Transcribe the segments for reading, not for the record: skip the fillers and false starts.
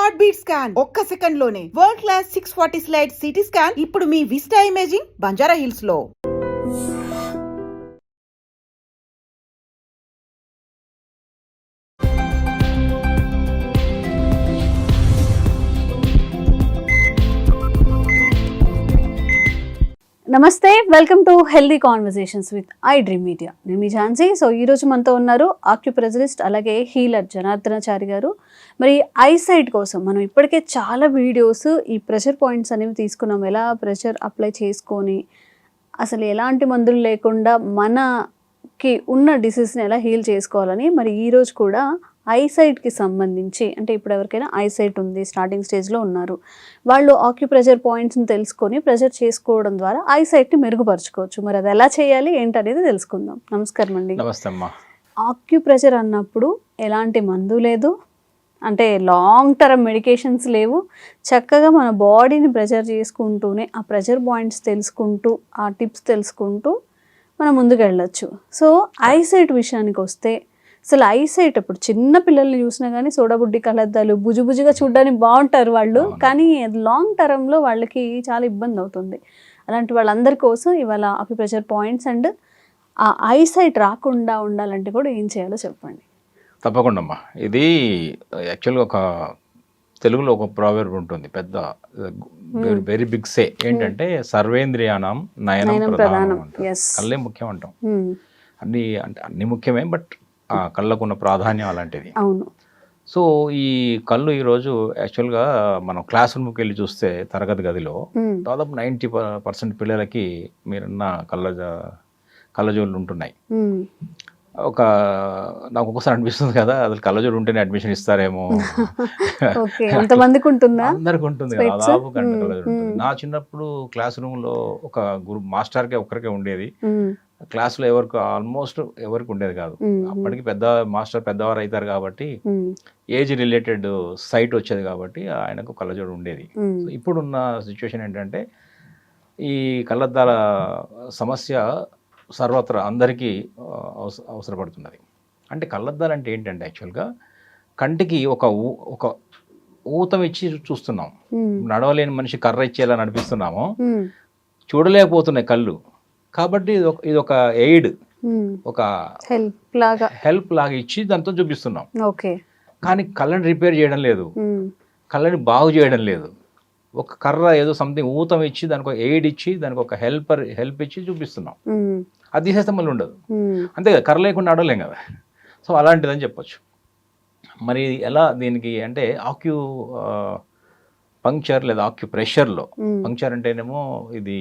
Heart beat scan ఒక్క second లోనే world class 640 slide CT scan ఇప్పుడు మీ విస్టా ఇమేజింగ్ బంజారా హిల్స్ లో. నమస్తే, welcome to healthy conversations with I dream media. నేను మీ Jhansi. So ఈరోజు మనతో ఉన్నారు ఆక్యుప్రెజరిస్ట్ అలాగే హీలర్ జనార్దనాచారి గారు. మరి ఐసైట్ కోసం మనం ఇప్పటికే చాలా వీడియోస్ ఈ ప్రెషర్ పాయింట్స్ అనేవి తీసుకున్నాం. ఎలా ప్రెషర్ అప్లై చేసుకొని అసలు ఎలాంటి మందులు లేకుండా మనకి ఉన్న డిసీజ్ని ఎలా హీల్ చేసుకోవాలని. మరి ఈరోజు కూడా ఐసైట్కి సంబంధించి, అంటే ఇప్పుడు ఎవరికైనా ఐసైట్ ఉంది, స్టార్టింగ్ స్టేజ్లో ఉన్నారు, వాళ్ళు ఆక్యుప్రెషర్ పాయింట్స్ని తెలుసుకొని ప్రెషర్ చేసుకోవడం ద్వారా ఐసైట్ని మెరుగుపరచుకోవచ్చు. మరి అది ఎలా చేయాలి ఏంటనేది తెలుసుకుందాం. నమస్కారం అండి. నమస్తే అమ్మా. ఆక్యుప్రెషర్ అన్నప్పుడు ఎలాంటి మందు లేదు, అంటే లాంగ్ టర్మ్ మెడికేషన్స్ లేవు, చక్కగా మన బాడీని ప్రెషర్ చేసుకుంటూనే ఆ ప్రెషర్ పాయింట్స్ తెలుసుకుంటూ ఆ టిప్స్ తెలుసుకుంటూ మనం ముందుకు వెళ్ళొచ్చు. సో ఐసైట్ విషయానికి వస్తే, అసలు ఐసైట్ ఇప్పుడు చిన్న పిల్లల్ని చూసినా కానీ సోడాబుడ్డి కలద్దాలు బుజుబుజుగా చూడడానికి బాగుంటారు వాళ్ళు, కానీ లాంగ్ టర్మ్లో వాళ్ళకి చాలా ఇబ్బంది అవుతుంది. అలాంటి వాళ్ళందరి కోసం ఇవాళ ఆక్యుప్రెషర్ పాయింట్స్ అండ్ ఆ ఐసైట్ రాకుండా ఉండాలంటే కూడా ఏం చేయాలో చెప్పండి. తప్పకుండా అమ్మా. ఇది యాక్చువల్గా ఒక తెలుగులో ఒక ప్రావెర్బ్ ఉంటుంది, పెద్ద వెరీ బిగ్ సే, ఏంటంటే సర్వేంద్రియానం నయనం ప్రధానం అంటారు. కళ్ళే ముఖ్యం అంటాం. అన్ని ముఖ్యమే, బట్ ఆ కళ్ళకున్న ప్రాధాన్యం అలాంటిది. అవును. సో ఈ కళ్ళు ఈరోజు యాక్చువల్గా మనం క్లాస్ రూమ్కి వెళ్ళి చూస్తే తరగతి గదిలో దాదాపు 90% పిల్లలకి మీరున్న కళ్ళజోళ్ళు ఉంటున్నాయి. నాకు ఒకసారి అనిపిస్తుంది కదా, అసలు కళ్ళజోడు ఉంటేనే అడ్మిషన్ ఇస్తారేమో. అందరికి ఉంటుంది దాదాపు గంట కళ్ళజోడు ఉంటుంది. నా చిన్నప్పుడు క్లాస్ రూమ్లో ఒక మాస్టర్కే ఒక్కరికే ఉండేది. క్లాస్లో ఆల్మోస్ట్ ఎవరికి ఉండేది కాదు. అప్పటికి మాస్టర్ పెద్దవారు అవుతారు కాబట్టి ఏజ్ రిలేటెడ్ సైట్ వచ్చేది కాబట్టి ఆయనకు కళ్ళజోడు ఉండేది. ఇప్పుడున్న సిచ్యువేషన్ ఏంటంటే ఈ కళ్ళద్దాల సమస్య సర్వత్రా అందరికీ అవసరపడుతున్నది. అంటే కళ్ళద్దాలు అంటే ఏంటంటే యాక్చువల్గా కంటికి ఒక ఊతం ఇచ్చి చూస్తున్నాం. నడవలేని మనిషి కర్ర ఇచ్చేలా నడిపిస్తున్నాము, చూడలేకపోతున్నాయి కళ్ళు. కాబట్టి ఇది ఒక ఎయిడ్, ఒక హెల్ప్ లాగా ఇచ్చి దాంతో చూపిస్తున్నాం. కానీ కళ్ళని రిపేర్ చేయడం లేదు, కళ్ళని బాగు చేయడం లేదు. ఒక కర్ర ఏదో సంథింగ్ ఊతం ఇచ్చి దానికి ఒక ఎయిడ్ ఇచ్చి దానికి ఒక హెల్ప్ ఇచ్చి చూపిస్తున్నాం. అది తీసేస్తే మళ్ళీ ఉండదు. అంతే కదా, కర్ర లేకుండా నడవలేం కదా. సో అలాంటిదని చెప్పొచ్చు. మరి ఎలా దీనికి అంటే పంక్చర్ లేదా ఆక్యుప్రెషర్లో, పంక్చర్ అంటేనేమో ఇది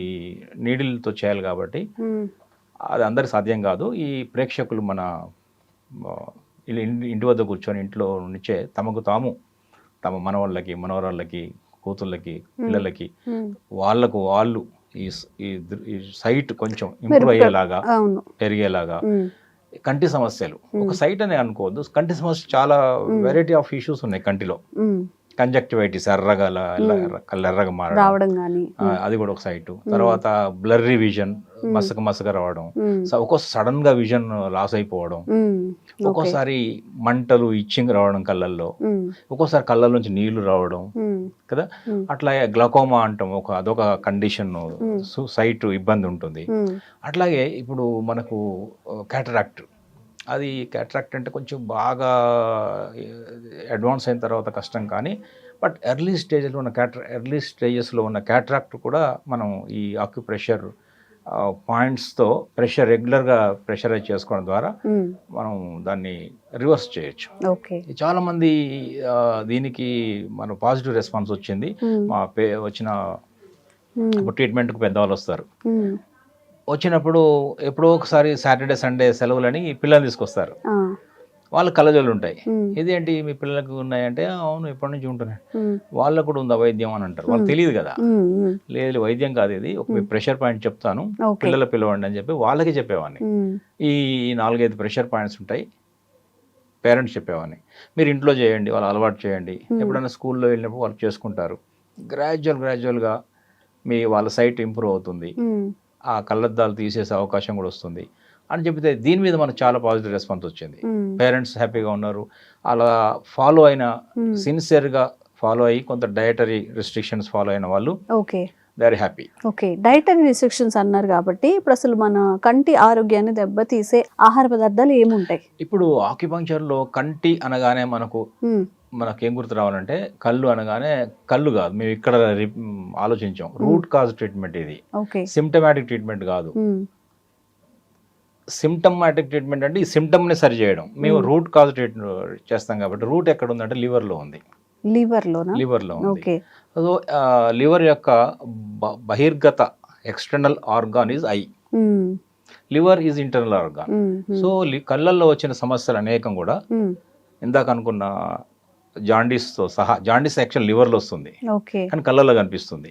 నీడిల్తో చేయాలి కాబట్టి అది అందరికి సాధ్యం కాదు. ఈ ప్రేక్షకులు మన ఇంటి వద్ద కూర్చొని ఇంట్లో నుంచే తమ మనవాళ్ళకి మనవరాళ్ళకి కూతుళ్ళకి పిల్లలకి వాళ్ళు ఈ సైట్ కొంచెం ఇంప్రూవ్ అయ్యేలాగా పెరిగేలాగా. కంటి సమస్యలు ఒక సైట్ అనే అనుకోవద్దు, కంటి సమస్య చాలా వెరైటీ ఆఫ్ ఇష్యూస్ ఉన్నాయి కంటిలో. కంజక్టివైటిస్, ఎర్రగా మారడం, అది కూడా ఒక సైటు. తర్వాత బ్లర్రీ విజన్, మసక రావడం, ఒక్కోసారి సడన్ గా విజన్ లాస్ అయిపోవడం, ఒక్కోసారి మంటలు ఇచ్చింగ్ రావడం కళ్ళల్లో, ఒక్కోసారి కళ్ళ నుంచి నీళ్లు రావడం కదా. అట్లాగే గ్లకోమా అంటాం, అదొక కండిషన్, సైట్ ఇబ్బంది ఉంటుంది. అట్లాగే ఇప్పుడు మనకు క్యాటరాక్ట్, అది క్యాటరాక్ట్ అంటే కొంచెం బాగా అడ్వాన్స్ అయిన తర్వాత కష్టం, కానీ బట్ ఎర్లీ స్టేజెస్లో ఉన్న క్యాటరాక్ట్ కూడా మనం ఈ ఆక్యుప్రెషర్ పాయింట్స్తో రెగ్యులర్గా ప్రెషరైజ్ చేసుకోవడం ద్వారా మనం దాన్ని రివర్స్ చేయొచ్చు. చాలామంది దీనికి మన పాజిటివ్ రెస్పాన్స్ వచ్చింది. వచ్చిన ట్రీట్మెంట్కి పెద్దవాళ్ళు వస్తారు, వచ్చినప్పుడు ఎప్పుడో ఒకసారి సాటర్డే సండే సెలవులని పిల్లల్ని తీసుకొస్తారు. వాళ్ళకి కళ్ళజోళ్ళు ఉంటాయి. ఇదేంటి మీ పిల్లలకు ఉన్నాయంటే, అవును ఎప్పటి నుంచి ఉంటున్నాయి, వాళ్ళకు కూడా ఉందా వైద్యం అని అంటారు. వాళ్ళకి తెలియదు కదా. లేదు వైద్యం కాదు, ఇది ఒక ప్రెషర్ పాయింట్ చెప్తాను, పిలవండి అని చెప్పి వాళ్ళకి చెప్పేవాడిని. ఈ 4-5 ప్రెషర్ పాయింట్స్ ఉంటాయి, పేరెంట్స్ చెప్పేవాడిని. మీరు ఇంట్లో చేయండి, వాళ్ళు అలవాటు చేయండి. ఎప్పుడైనా స్కూల్లో వెళ్ళినప్పుడు వాళ్ళు చేసుకుంటారు. గ్రాడ్యువల్గా వాళ్ళ సైట్ ఇంప్రూవ్ అవుతుంది, ఆ కళ్ళద్దాలు తీసేసే అవకాశం కూడా వస్తుంది అని చెప్తే దీని మీద మనకు చాలా పాజిటివ్ రెస్పాన్స్ వచ్చింది. పేరెంట్స్ హ్యాపీగా ఉన్నారు. అలా ఫాలో అయిన సిన్సియర్గా ఫాలో అయ్యి కొంత డయటరీ రిస్ట్రిక్షన్స్ ఫాలో అయిన వాళ్ళు okay they are happy. Okay dietary restrictions అన్నారు కాబట్టి ఇప్పుడు అసలు మన కంటి ఆరోగ్యాన్ని దెబ్బతీసే ఆహార పదార్థాలు ఏముంటాయి? ఇప్పుడు ఆక్యుపంక్చర్లో కంటి అనగానే మనకేం గుర్తు రావాలంటే కళ్ళు అనగానే కళ్ళు కాదు, మేము ఇక్కడ ఆలోచించాం. రూట్ కాజ్ ట్రీట్మెంట్ ఇది, ఓకే సిమ్టమాటిక్ ట్రీట్మెంట్ కాదు. సిమ్టమాటిక్ ట్రీట్మెంట్ అంటే ఈ సిమ్టమ్ని సరి చేయడం. మేము రూట్ కాజ్ ట్రీట్మెంట్ చేస్తాం కాబట్టి రూట్ ఎక్కడ ఉందంటే లివర్లో ఉంది. లివర్లో ఉంది. ఓకే సో లివర్ యొక్క బహిర్గత external organ is eye, liver is internal organ. So కళ్ళల్లో వచ్చిన సమస్యలు అనేకం కూడా ఇందాక అనుకున్న జాండీస్తో సహా, జాండీస్ యాక్చువల్ లివర్లో వస్తుంది కానీ కళ్ళల్లో కనిపిస్తుంది.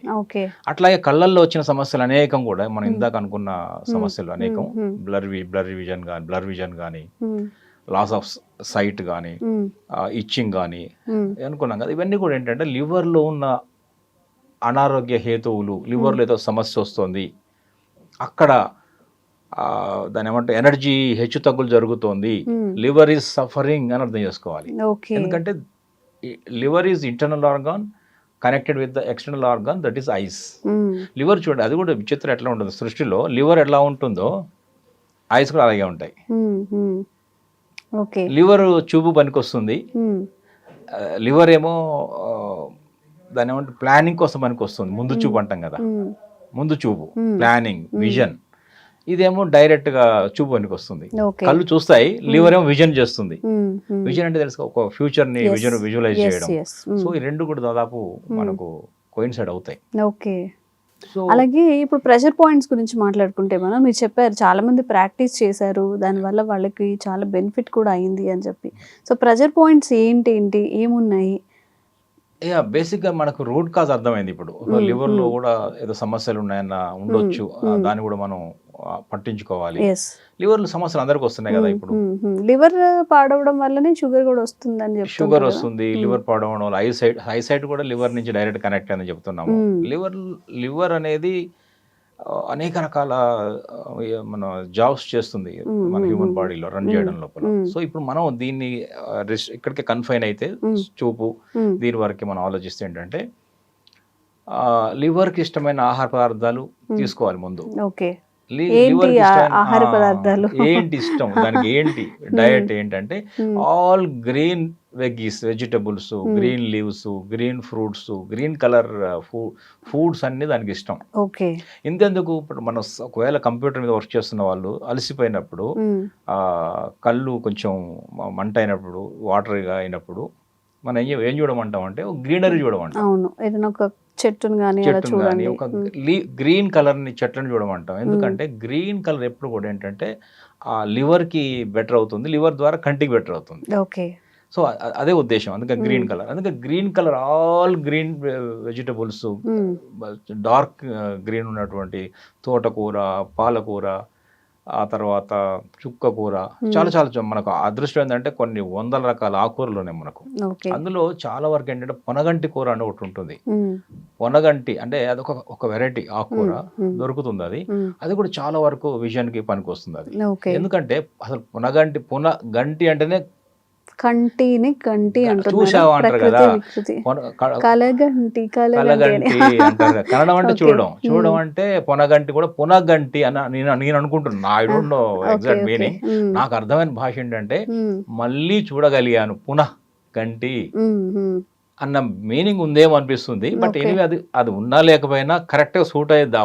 అట్లాగే కళ్ళల్లో వచ్చిన సమస్యలు అనేకం కూడా మనం ఇందాక అనుకున్న సమస్యలు అనేకం, బ్లర్ విజన్ కానీ లాస్ ఆఫ్ సైట్ కానీ ఇచ్చింగ్ కానీ అనుకున్నాం కదా. ఇవన్నీ కూడా ఏంటంటే లివర్లో ఉన్న అనారోగ్య హేతువులు, లివర్లో ఏదో సమస్య వస్తుంది, అక్కడ దాని ఏమంటే ఎనర్జీ హెచ్చు తగ్గులు జరుగుతోంది, లివర్ ఈజ్ సఫరింగ్ అని అర్థం చేసుకోవాలి. ఎందుకంటే liver is internal organ connected with the external organ that is eyes. Liver చూడండి, అది కూడా విచిత్రం ఎట్లా ఉంటుంది సృష్టిలో. లివర్ ఎలా ఉంటుందో ఐస్ కూడా అలాగే ఉంటాయి. లివర్ చూపు పనికొస్తుంది, లివర్ ఏమో దాని ఏమంటే ప్లానింగ్ కోసం పనికొస్తుంది. ముందు చూపు అంటాం కదా, ముందు చూపు, ప్లానింగ్, విజన్. ఇదేమో డైరెక్ట్ గా చూపు పనికొస్తుంది. కళ్ళు చూస్తాయి, లివర్ ఏమో విజన్ చేస్తుంది. విజన్ అంటే తెలుసు, ఒక ఫ్యూచర్ ని విజువలైజ్ చేయడం. సో ఈ రెండు కూడా దాదాపు మనకు కోయిన్సైడ్ అవుతాయి. ఓకే. అలాగే ఇప్పుడు ప్రెషర్ పాయింట్స్ గురించి మాట్లాడుకుంటే మీరు చెప్పారు చాలా మంది ప్రాక్టీస్ చేశారు, దానివల్ల వాళ్ళకి చాలా బెనిఫిట్ కూడా అయింది అని చెప్పి. సో ప్రెషర్ పాయింట్స్ ఏంటి ఏమున్నాయి? బేసిక్గా మనకు రూట్ కాజ్ అర్థమైంది. ఇప్పుడు లివర్లో కూడా ఏదో సమస్యలు ఉన్నాయన్న ఉండొచ్చు, దాన్ని కూడా మనం పట్టించుకోవాలి. లివర్లో సమస్యలు అందరికి వస్తున్నాయి కదా. ఇప్పుడు లివర్ పాడవడం వల్లనే షుగర్ కూడా వస్తుందని చెప్పి, షుగర్ వస్తుంది, లివర్ పాడవడం వల్ల ఐసైట్ కూడా లివర్ నుంచి డైరెక్ట్ కనెక్ట్ అని చెప్తున్నాము. లివర్ అనేది అనేక రకాల మన జాబ్స్ చేస్తుంది మన హ్యూమన్ బాడీలో రన్ చేయడం లోపల. సో ఇప్పుడు మనం దీన్ని ఇక్కడికి కన్ఫైన్ అయితే చూపు దీని వరకు మనం ఆలోచిస్తే ఏంటంటే లివర్కి ఇష్టమైన ఆహార పదార్థాలు తీసుకోవాలి ముందు. ఆహార పదార్థాలు ఏంటి ఇష్టం దానికి, ఏంటి డయట్ ఏంటంటే all green vegetables, green leaves, green fruits, green colour foods అన్ని దానికి ఇష్టం. ఇంతెందుకు ఇప్పుడు మనం ఒకవేళ కంప్యూటర్ మీద వర్క్ చేస్తున్న వాళ్ళు అలసిపోయినప్పుడు, కళ్ళు కొంచెం మంట అయినప్పుడు, వాటర్గా అయినప్పుడు మనం ఏం చూడమంటాం అంటే గ్రీనరీ చూడమంటాం. చెట్టును కానీ ఒక గ్రీన్ కలర్ ని చెట్లను చూడమంటాం. ఎందుకంటే గ్రీన్ కలర్ ఎప్పుడు కూడా ఏంటంటే ఆ లివర్ కి బెటర్ అవుతుంది, లివర్ ద్వారా కంటికి బెటర్ అవుతుంది. సో అదే ఉద్దేశం, అందుకే గ్రీన్ కలర్. అందుకే green colour all green vegetables, dark green ఉన్నటువంటి తోటకూర, పాలకూర, ఆ తర్వాత చుక్క కూర, చాలా మనకు అదృష్టం ఏంటంటే కొన్ని వందల రకాల ఆకుకూరలు ఉన్నాయి మనకు. అందులో చాలా వరకు ఏంటంటే పొనగంటి కూర అని ఒకటి ఉంటుంది. పొనగంటి అంటే అది ఒక వెరైటీ ఆకుకూర దొరుకుతుంది. అది కూడా చాలా వరకు విజన్ కి పనికి వస్తుంది అది. ఎందుకంటే అసలు పొనగంటి అంటేనే కంటిని గంటి చూసావా అంటారు కదా, కలగంటి అంటారు. కన్నడం అంటే చూడడం అంటే పొనగంటి కూడా పునగంటి అని నేను అనుకుంటున్నాను. I don't know exact meaning. నాకు అర్థమైన భాష ఏంటంటే మళ్ళీ చూడగలిగాను, పునః గంటి అన్న మీనింగ్ ఉందేమో అనిపిస్తుంది. బట్ ఎనివే అది ఉన్నా లేకపోయినా కరెక్ట్ గా సూట్ అయ్యేది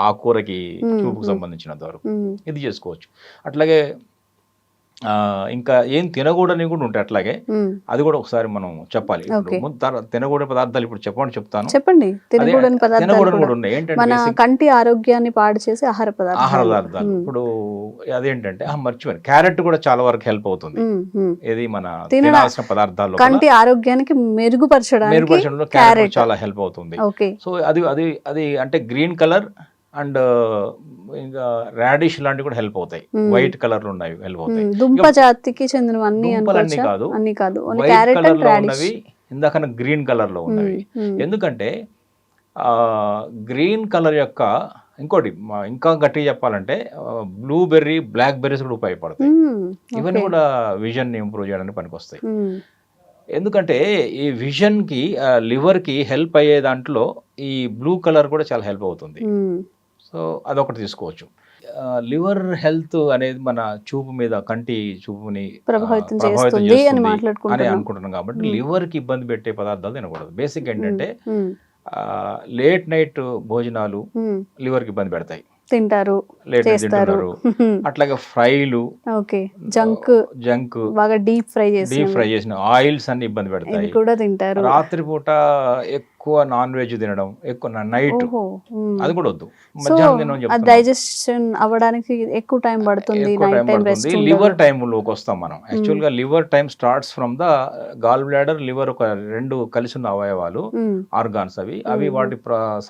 ఆ కూరకి, చూపుకు సంబంధించినంత వరకు ఇది చేసుకోవచ్చు. అట్లాగే ఇంకా ఏం తినకూడని కూడా ఉంటాయి. అట్లాగే అది కూడా ఒకసారి మనం చెప్పాలి. తినకూడని పదార్థాలు ఇప్పుడు చెప్తాను. తినకూడని కూడా ఉన్నాయి. ఏంటంటే కంటి ఆరోగ్యాన్ని పాడు చేసే ఆహార పదార్థాలు. ఇప్పుడు అదేంటంటే మర్చిపోయాను, క్యారెట్ కూడా చాలా వరకు హెల్ప్ అవుతుంది. ఇది మన తినాల్సిన పదార్థాలు కంటి ఆరోగ్యానికి మెరుగుపరచడంలో క్యారెట్ చాలా హెల్ప్ అవుతుంది. సో అది అంటే గ్రీన్ కలర్ అండ్ ఇంకా రాడిష్ లాంటివి కూడా హెల్ప్ అవుతాయి. వైట్ కలర్ లో ఉన్నాయి, హెల్ప్ అవుతాయి. దుంప జాతికి చెందినవన్నీ కాదు, వైట్ కలర్ లో ఉన్నవి, ఇందాక గ్రీన్ కలర్ లో ఉన్నవి. ఎందుకంటే గ్రీన్ కలర్ యొక్క ఇంకోటి ఇంకా గట్టిగా చెప్పాలంటే బ్లూబెర్రీ, బ్లాక్ బెర్రీస్ కూడా ఉపయోగపడతాయి. ఇవన్నీ కూడా విజన్ ని ఇంప్రూవ్ చేయడానికి పనికొస్తాయి. ఎందుకంటే ఈ విజన్కి లివర్కి హెల్ప్ అయ్యే దాంట్లో ఈ బ్లూ కలర్ కూడా చాలా హెల్ప్ అవుతుంది. సో అదొకటి తీసుకోవచ్చు. లివర్ హెల్త్ అనేది మన చూపు మీద కంటి చూపుని ప్రభావితం ప్రభావితం చేస్తుంది అని చేస్తుంది అని అనుకుంటున్నాం. కాబట్టి లివర్కి ఇబ్బంది పెట్టే పదార్థాలు తినకూడదు. బేసిక్ ఏంటంటే లేట్ నైట్ భోజనాలు లివర్కి ఇబ్బంది పెడతాయి. తింటారు, లేట్ నైట్ చేస్తారు. తింటున్నారు. అట్లాగే ఫ్రైలు, ఓకే, జంక్ బాగా డీప్ ఫ్రై చేసిన ఆయిల్స్ అన్ని ఇబ్బంది పెడతాయి. కూడా తింటారు. రాత్రిపూట ఎక్కువ నాన్ వెజ్ తినడం, ఎక్కువ నైట్ అది కూడా వద్దు. మధ్యాహ్నం డైజెషన్ అవ్వడానికి ఎక్కువ టైం పడుతుంది. లివర్ టైంలోకి వస్తాం మనం. యాక్చువల్ గా liver time starts from the gall bladder. Liver ఒక రెండు కలిసి ఉన్న అవయవాలు, ఆర్గాన్స్ అవి వాటి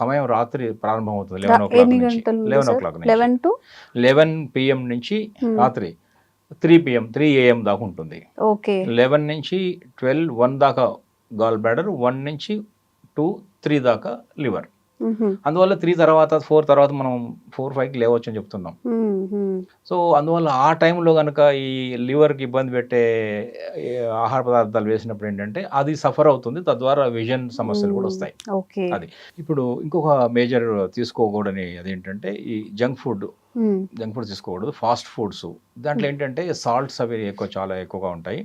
సమయం రాత్రి ప్రారంభం అవుతుంది 11 PM నుంచి రాత్రి 3 AM దాకా ఉంటుంది. 11 నుంచి 12, 1 దాకా గాల్ బ్లాడర్, 1 నుంచి 2, 3 దాకా లివర్. అందువల్ల 3 తర్వాత 4 తర్వాత మనం 4-5కి లేవచ్చు అని చెప్తున్నాం. సో అందువల్ల ఆ టైంలో కనుక ఈ లివర్కి ఇబ్బంది పెట్టే ఆహార పదార్థాలు వేసినప్పుడు ఏంటంటే అది సఫర్ అవుతుంది, తద్వారా విజన్ సమస్యలు కూడా వస్తాయి. అది ఇప్పుడు ఇంకొక మేజర్ తీసుకోకూడని అదేంటంటే ఈ జంక్ ఫుడ్ తీసుకోకూడదు. ఫాస్ట్ ఫుడ్స్ దాంట్లో ఏంటంటే సాల్ట్స్ అవి చాలా ఎక్కువగా ఉంటాయి.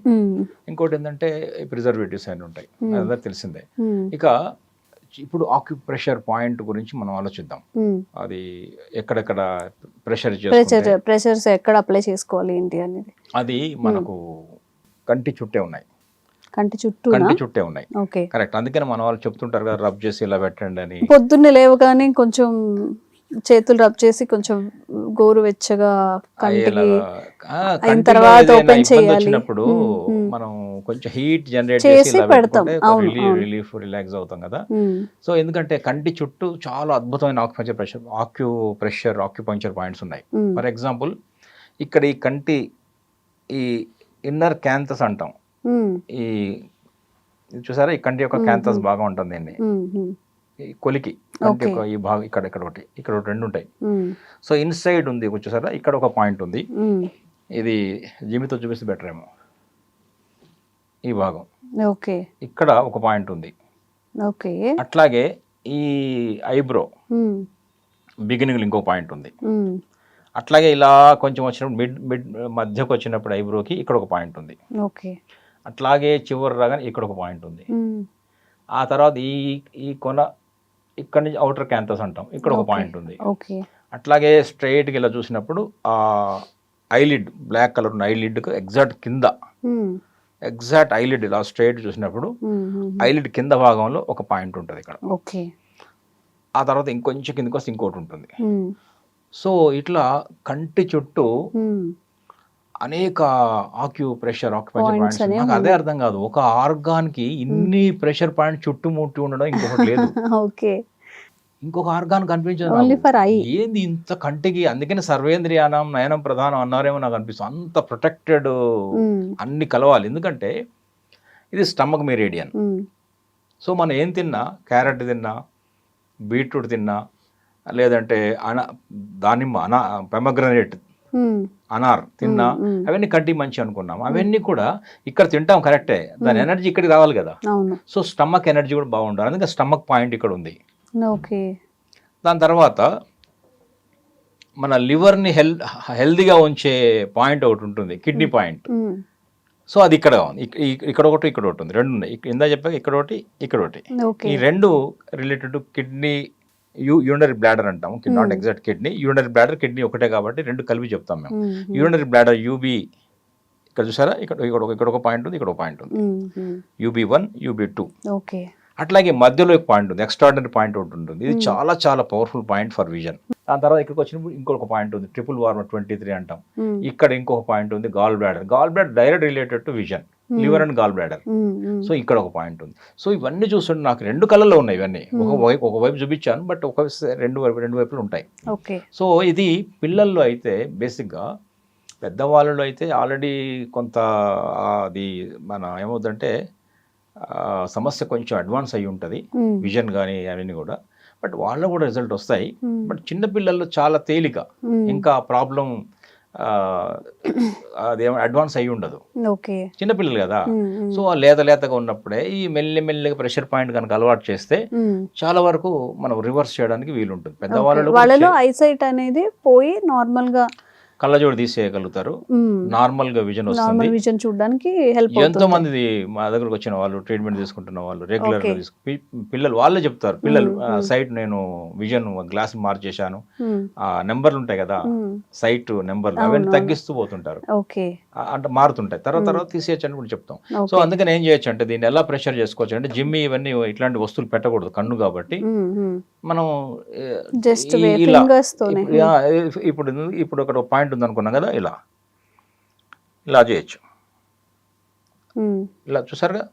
ఇంకోటి ఏంటంటే ప్రిజర్వేటివ్స్ అని ఉంటాయి, అదంతా తెలిసిందే. ఇక ఇప్పుడు ఆక్యుప్రెషర్ పాయింట్ గురించి మనం ఆలోచిద్దాం. అది ఎక్కడెక్కడ ప్రెషర్స్ ఎక్కడ అప్లై చేసుకోవాలి ఏంటి అనేది. అది మనకు కంటి చుట్టే ఉన్నాయి. కంటి చుట్టే ఉన్నాయి. కరెక్ట్. అందుకని మన వాళ్ళు చెప్తుంటారు కదా, రబ్ చేసి ఇలా పెట్టండి అని. పొద్దున్నే లేవగానే కొంచెం చేతులు రబ్ చేసి కొంచెం గోరువెచ్చగా కంటికి అయిన తర్వాత ఓపెన్ చేయాలి. మనం కొంచెం హీట్ జనరేట్ చేసి పెడతాం, రిలాక్స్ అవుతాం కదా. సో ఎందుకంటే కంటి చుట్టూ చాలా అద్భుతమైన ఆక్యుపంక్చర్ పాయింట్స్ ఉన్నాయి. ఫర్ ఎగ్జాంపుల్ ఇక్కడ ఈ కంటి ఈ ఇన్నర్ క్యాంథస్ అంటాం. ఈ చూసారా, ఈ కంటి యొక్క క్యాంథస్ బాగా ఉంటుంది. దీన్ని ఈ కొలికి ఈ భాగం ఇక్కడ ఒకటి రెండు ఉంటాయి. సో ఇన్సైడ్ ఉంది చూసారా, ఇక్కడ ఒక పాయింట్ ఉంది. ఇది జిమితో చూపిస్తే బెటర్ ఏమో. ఈ భాగం ఇక్కడ ఒక పాయింట్ ఉంది. అట్లాగే ఈ ఐబ్రో బిగినింగ్ ఇంకో పాయింట్ ఉంది. అట్లాగే ఇలా కొంచెం వచ్చినప్పుడు మిడ్ మధ్యకు వచ్చినప్పుడు ఐబ్రోకి ఇక్కడ ఒక పాయింట్ ఉంది. అట్లాగే చివరి రాగానే ఇక్కడ ఒక పాయింట్ ఉంది. ఆ తర్వాత ఈ కొన ఇక్కడ నుంచి అవుటర్ క్యాంథస్ అంటాం, ఇక్కడ ఒక పాయింట్ ఉంది. అట్లాగే స్ట్రైట్కి ఇలా చూసినప్పుడు ఆ ఐలిడ్ బ్లాక్ కలర్ ఉన్న ఐలిడ్కు ఎగ్జాక్ట్ ఐలిడ్ ఇలా స్ట్రైట్ చూసినప్పుడు ఐలిడ్ కింద భాగంలో ఒక పాయింట్ ఉంటుంది ఇక్కడ. ఆ తర్వాత ఇంకొంచెం కిందకి వస్తే ఇంకోటి ఉంటుంది. సో ఇట్లా కంటి చుట్టూ అనేక ఆక్యుప్రెషర్ పాయింట్స్. నాకు అదే అర్థం కాదు, ఒక ఆర్గాన్ కి ఇన్ని ప్రెషర్ పాయింట్ చుట్టుముట్టి ఉండడం ఇంకొకటి లేదు. ఇంకొక ఆర్గాన్ కనిపించదు ఏంది ఇంత కంటికి. అందుకని సర్వేంద్రియానం నయనం ప్రధానం అన్నారేమో నాకు అనిపిస్తుంది. అంత ప్రొటెక్టెడ్ అన్ని కలవాలి. ఎందుకంటే ఇది స్టమక్ మెరిడియన్. సో మనం ఏం తిన్నా, క్యారెట్ తిన్నా, బీట్రూట్ తిన్నా, లేదంటే దానిమ్మ పెమగ్రనేట్ అనార్ తిన్నా, అవన్నీ కంటి మంచి అనుకున్నాం. అవన్నీ కూడా ఇక్కడ తింటాం కరెక్టే, దాని ఎనర్జీ ఇక్కడికి రావాలి కదా. సో స్టమక్ ఎనర్జీ కూడా బాగుండాలి. అందుకే స్టమక్ పాయింట్ ఇక్కడ ఉంది. దాని తర్వాత మన లివర్ని హెల్దీగా ఉంచే పాయింట్ ఒకటి ఉంటుంది, కిడ్నీ పాయింట్. సో అది ఇక్కడ ఉంది. ఇక్కడ ఒకటి ఉంది, రెండు ఉన్నాయి. ఇందా చెప్పాక ఇక్కడ ఒకటి. ఈ రెండు related to kidney, urinary bladder అంటాము. Not exact kidney, urinary bladder, kidney ఒకటే కాబట్టి రెండు కలిపి చెప్తాం మేము. యూరినరీ బ్లాడర్ యూబీ ఇక్కడ చూసారా, ఇక్కడ ఒక పాయింట్ ఉంది, ఇక్కడ ఒక పాయింట్ ఉంది. UB1, UB2. అట్లాగే మధ్యలో ఒక పాయింట్ ఉంది, ఎక్స్ట్రాడినరీ పాయింట్ ఒకటి ఉంటుంది. ఇది చాలా చాలా పవర్ఫుల్ పాయింట్ ఫర్ విజన్. దాని తర్వాత ఇక్కడికి వచ్చినప్పుడు ఇంకొక పాయింట్ ఉంది, ట్రిపుల్ వార్మర్ 23 అంటాం. ఇక్కడ ఇంకొక పాయింట్ ఉంది, gall bladder direct related to vision, liver and gall bladder. So ఇక్కడ ఒక పాయింట్ ఉంది. సో ఇవన్నీ చూస్తుంటే నాకు రెండు కళ్ళల్లో ఉన్నాయి ఇవన్నీ. ఒకవైపు చూపించాను, బట్ రెండు వైపులు ఉంటాయి. సో ఇది పిల్లల్లో అయితే బేసిక్గా, పెద్దవాళ్ళలో అయితే ఆల్రెడీ కొంత అది మన ఏమవుతుందంటే సమస్య కొంచెం అడ్వాన్స్ అయ్యి ఉంటుంది, విజన్ కానీ అవన్నీ కూడా. బట్ వాళ్ళకు కూడా రిజల్ట్ వస్తాయి. బట్ చిన్నపిల్లల్లో చాలా తేలిక, ఇంకా ప్రాబ్లం అదేమో అడ్వాన్స్ అయ్యి ఉండదు, ఓకే. చిన్నపిల్లలు కదా. సో ఆ లేతగా ఉన్నప్పుడే ఈ మెల్లిగా ప్రెషర్ పాయింట్ కనుక అలవాటు చేస్తే చాలా వరకు మనం రివర్స్ చేయడానికి వీలుంటుంది. వాళ్ళలో ఐసైట్ అనేది పోయి నార్మల్ గా కళ్ళజోడు తీసేయగలుగుతారు, నార్మల్ గా విజన్ వస్తుంది. విజన్ చూడడానికి హెల్ప్. ఎంతో మంది మా దగ్గరకు వచ్చిన వాళ్ళు, ట్రీట్మెంట్ తీసుకుంటున్న వాళ్ళు, రెగ్యులర్ గా పిల్లలు వాళ్ళే చెప్తారు, పిల్లలు సైట్ నేను విజన్ గ్లాస్ మార్చేశాను, ఆ నెంబర్లు ఉంటాయి కదా సైట్ నెంబర్లు, అవన్నీ తగ్గిస్తూ పోతుంటారు, అంటే మారుతుంటాయి, తర్వాత తీసేయచ్చు అని కూడా చెప్తాం. సో అందుకని ఏం చేయొచ్చు అంటే దీన్ని ఎలా ప్రెషర్ చేసుకోవచ్చు అంటే జిమ్ ఇవన్నీ ఇట్లాంటి వస్తువులు పెట్టకూడదు కన్ను కాబట్టి మనం ఇప్పుడు ఒక పాయింట్ ఉంది అనుకున్నాం కదా, ఇలా చేయొచ్చు, ఇలా చూసారుగా,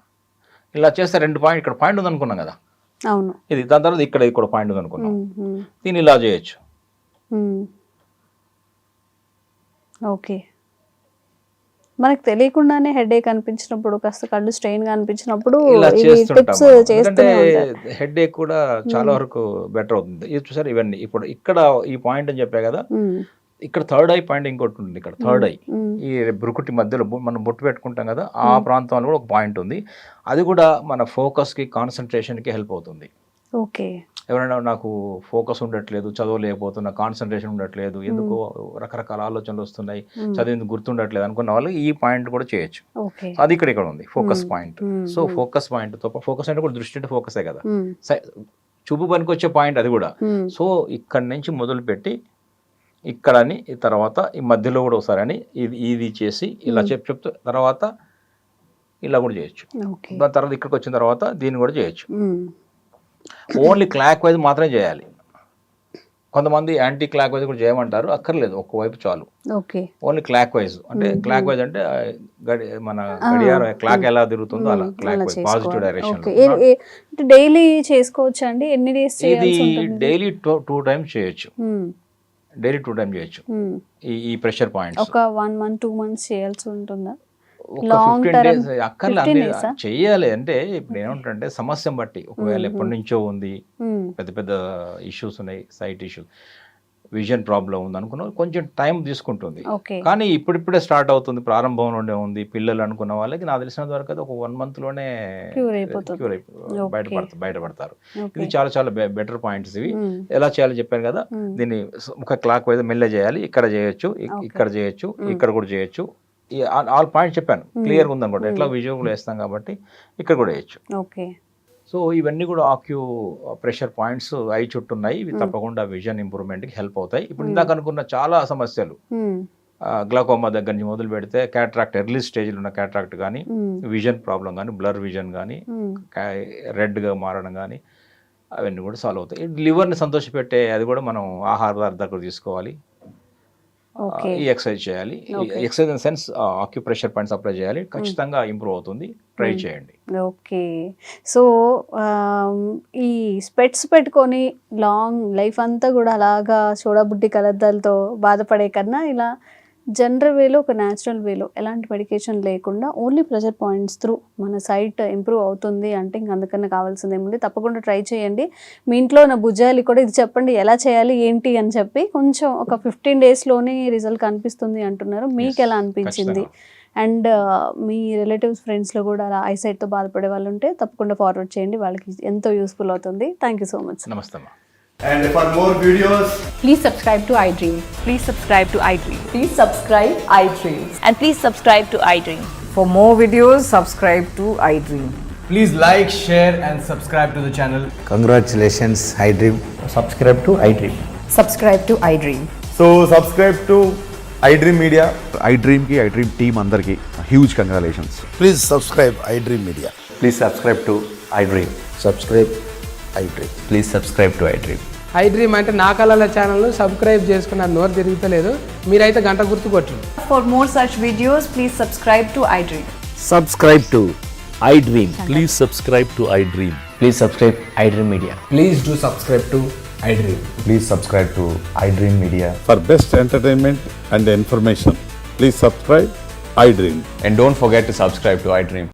ఇలా చేస్తే 2 పాయింట్ ఇక్కడ పాయింట్ ఉంది అనుకున్నాం కదా, అవును, ఇది దాని తర్వాత ఇక్కడ పాయింట్ ఉంది అనుకున్నాం, దీన్ని ఇలా చేయొచ్చు. ఓకే. మనకు తెలియకుండానే హెడేక్ అనిపించినప్పుడు, కాస్త కళ్ళు స్ట్రెయిన్ గా అనిపించినప్పుడు హెడేక్ కూడా చాలా వరకు బెటర్ అవుతుంది. ఇది చూసారు, ఇవన్నీ ఇప్పుడు ఇక్కడ ఈ పాయింట్ అని చెప్పా కదా, ఇక్కడ థర్డ్ ఐ పాయింట్ ఇంకోటి ఉంటుంది, ఇక్కడ థర్డ్ ఐ ఈ బ్రుకుటి మధ్యలో మనం బొట్టు పెట్టుకుంటాం కదా, ఆ ప్రాంతంలో కూడా ఒక పాయింట్ ఉంది, అది కూడా మన ఫోకస్కి కాన్సన్ట్రేషన్కి హెల్ప్ అవుతుంది. ఓకే. ఎవరైనా నాకు ఫోకస్ ఉండట్లేదు, చదవలేకపోతున్నా, కాన్సన్ట్రేషన్ ఉండట్లేదు, ఎందుకో రకరకాల ఆలోచనలు వస్తున్నాయి, చదివింది గుర్తుండట్లేదు అనుకున్న వాళ్ళు ఈ పాయింట్ కూడా చేయొచ్చు. అది ఇక్కడ ఉంది focus point. So focus point తో ఫోకస్ అంటే కూడా దృష్టి అంటే ఫోకసే కదా, చూపు పనికి వచ్చే పాయింట్ అది కూడా. సో ఇక్కడ నుంచి మొదలుపెట్టి ఇక్కడ అని, తర్వాత ఈ మధ్యలో కూడా ఒకసారి అని ఇది చేసి ఇలా చెప్తూ తర్వాత ఇలా కూడా చేయొచ్చు. దాని తర్వాత ఇక్కడికి వచ్చిన తర్వాత దీన్ని కూడా చేయొచ్చు. ఓన్లీ క్లాక్ వైజ్ మాత్రమే చేయాలి. కొంతమంది యాంటీ క్లాక్ వైజ్ కూడా చేయమంటారు, అక్కర్లేదు, ఒక్కవైపు చాలు. ఓన్లీ క్లాక్ వైజ్ అంటే క్లాక్ వైజ్ అంటే మన గడియారం క్లాక్ ఎలా తిరుగుతుందో అలా clock wise positive direction. Daily చేసుకోవచ్చు అండి? ఎన్ని డేస్? ఇది డైలీ 2 times చేయొచ్చు, డైలీ 2 times చేయొచ్చు ఈ ప్రెషర్ పాయింట్స్. ఒక 1 month 2 months చేయాల్సి ఉంటుందా? 15 days అక్కర్లే చెయ్యాలి. అంటే ఇప్పుడు ఏమంటే సమస్యను బట్టి, ఒకవేళ ఎప్పటి నుంచో ఉంది, పెద్ద ఇష్యూస్ ఉన్నాయి, సైట్ ఇష్యూస్, విజన్ ప్రాబ్లం ఉంది అనుకున్న కొంచెం టైం తీసుకుంటుంది. కానీ ఇప్పుడిప్పుడే స్టార్ట్ అవుతుంది, ప్రారంభంలోనే ఉంది. పిల్లలు అనుకున్న వాళ్ళకి నాకు తెలిసినంత వరకు అయితే ఒక 1 month లోనే బయటపడతారు. ఇది చాలా బెటర్ పాయింట్స్ ఇవి. ఎలా చేయాలో చెప్పాను కదా, దీన్ని ఒక క్లాక్ వైజ్ మెల్ల చేయాలి, ఇక్కడ చేయొచ్చు, ఇక్కడ చేయొచ్చు, ఇక్కడ కూడా చేయొచ్చు. ఆల్ పాయింట్స్ చెప్పాను, క్లియర్గా ఉందనుకోండి. ఎట్లా విజువల్ వేస్తాం కాబట్టి ఇక్కడ కూడా వేయచ్చు. సో ఇవన్నీ కూడా ఆక్యూ ప్రెషర్ పాయింట్స్ ఐ చుట్టూ ఉన్నాయి, ఇవి తప్పకుండా విజన్ ఇంప్రూవ్మెంట్కి హెల్ప్ అవుతాయి. ఇప్పుడు ఇందాక అనుకున్న చాలా సమస్యలు, గ్లాకోమా దగ్గర నుంచి మొదలు పెడితే క్యాట్రాక్ట్, ఎర్లీ స్టేజ్లో ఉన్న క్యాట్రాక్ట్ కానీ, విజన్ ప్రాబ్లం కానీ, బ్లర్ విజన్ కానీ, రెడ్గా మారడం కానీ, అవన్నీ కూడా సాల్వ్ అవుతాయి. లివర్ని సంతోషపెట్టే అది కూడా మనం ఆహార పదార్థాలు తీసుకోవాలి, ఈ ఎక్సర్సైజ్ చేయాలి. Exercise in sense acupressure points apply చేయాలి, ఖచ్చితంగా ఇంప్రూవ్ అవుతుంది. ట్రై చేయండి. ఓకే. సో ఈ స్పెట్స్ పెట్టుకొని లాంగ్ లైఫ్ అంతా కూడా అలాగా చూడబుడ్డి కలద్దాలతో బాధపడే కన్నా ఇలా జనరల్ వేలో, ఒక న్యాచురల్ వేలో, ఎలాంటి మెడికేషన్ లేకుండా ఓన్లీ ప్రెషర్ పాయింట్స్ త్రూ మన సైట్ ఇంప్రూవ్ అవుతుంది అంటే ఇంక అందుకన్నా కావాల్సింది ఏముంది. తప్పకుండా ట్రై చేయండి. మీ ఇంట్లో ఉన్న భుజాలు కూడా ఇది చెప్పండి ఎలా చేయాలి ఏంటి అని చెప్పి, కొంచెం ఒక 15 daysలోనే రిజల్ట్ కనిపిస్తుంది అంటున్నారు. మీకు ఎలా అనిపించింది? అండ్ మీ రిలేటివ్స్, ఫ్రెండ్స్లో కూడా అలా ఐసైట్తో బాధపడే వాళ్ళు ఉంటే తప్పకుండా ఫార్వర్డ్ చేయండి, వాళ్ళకి ఎంతో యూస్ఫుల్ అవుతుంది. Thank you so much. నమస్తే. And for more videos, please subscribe to iDream. Please subscribe to iDream. Please subscribe iDream. And please subscribe to iDream. For more videos, subscribe to iDream. please like, share and subscribe to the channel. Congratulations, iDream. Subscribe to iDream. Subscribe to iDream. So subscribe to iDream Media. iDream team andarki huge congratulations. Please subscribe iDream Media. Please subscribe to iDream. Subscribe iDream. Please subscribe to iDream. iDream అంటే నా కళల ఛానల్ను subscribe చేసుకున్న నోరు తిరుగుతలేదు, మీరైతే గంట గుర్తు కొట్టండి. For more such videos, please subscribe to iDream. Subscribe to iDream. Please subscribe to iDream. Please subscribe iDream Media. Please do subscribe to iDream. Please subscribe to iDream Media. For best entertainment and information, please subscribe iDream. And don't forget to subscribe to iDream.